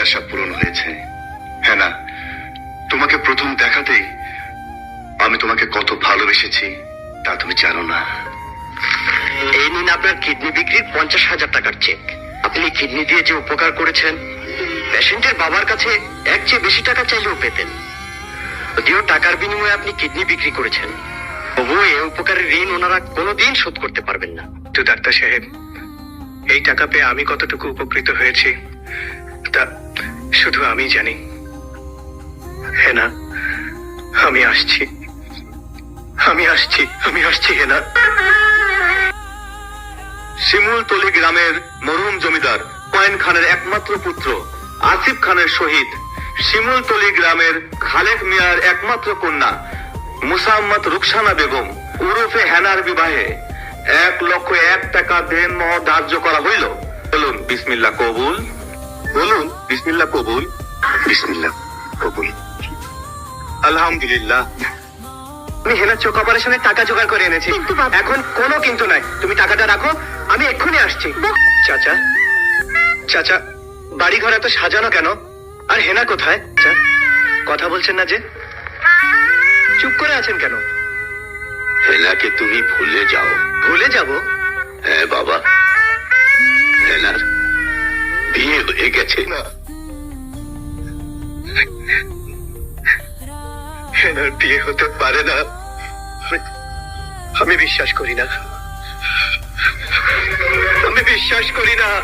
আশা পূরণ হয়েছে। হ্যাঁ না, তোমাকে প্রথম দেখাতেই আমি তোমাকে কত ভালোবেসেছি তা তুমি জানো না। এই নিন আপনার কিডনি বিক্রির 50,000 টাকার চেক। আপনি কিডনি দিয়ে যে উপকার করেছেন, পেশেন্টের বাবার কাছে এর চেয়ে বেশি টাকা চাইলেও পেতেন। যদিও টাকার বিনিময়ে আপনি কিডনি বিক্রি করেছেন, তবুও এই উপকারের ঋণ ওনারা কোনোদিন শোধ করতে পারবেন না। তো ডাক্তার সাহেব, এই টাকা পেয়ে আমি কতটুকু উপকৃত হয়েছি তা শুধু আমি জানি। হ্যাঁ না, আমি আসছি, আমি আসছি, আমি আসছি। হ্যাঁ না। শিমুলতলি গ্রামের মরহুম জমিদার কয়েন খানের একমাত্র পুত্র আসিফ খানের সহিত শিমুলতলি গ্রামের খালেক মিয়ার একমাত্র কন্যা মুসাম্মদ রুকসানা বেগম উরুফে হেনার বিবাহে 1,01,000 টাকা দেনমোহ ধার্য করা হইল। বলুন বিসমিল্লাহ কবুল। বলুন বিসমিল্লাহ কবুল। বিসমিল্লাহ কবুল। আলহামদুলিল্লাহ। আমি হেনার চোখ অপারেশনের টাকা জোগাড় করে এনেছি। কিন্তু বাবা- এখন কোনো কিন্তু নাই, তুমি টাকাটা রাখো, আমি এক্ষুনি আসছি। চাচা, চাচা, বাড়ি ঘর এত সাজানো কেন? আর হেনা কোথায়? চাচা, কথা বলছেন না যে? চুপ করে আছেন কেন? হেনাকে তুমি ভুলে যাও। ভুলে যাব? হ্যাঁ বাবা, হেনার বিয়ে হয়ে গেছে। না, হেনার বিয়ে হতে পারে না। আমি বিশ্বাস করি না, আমি বিশ্বাস করি না।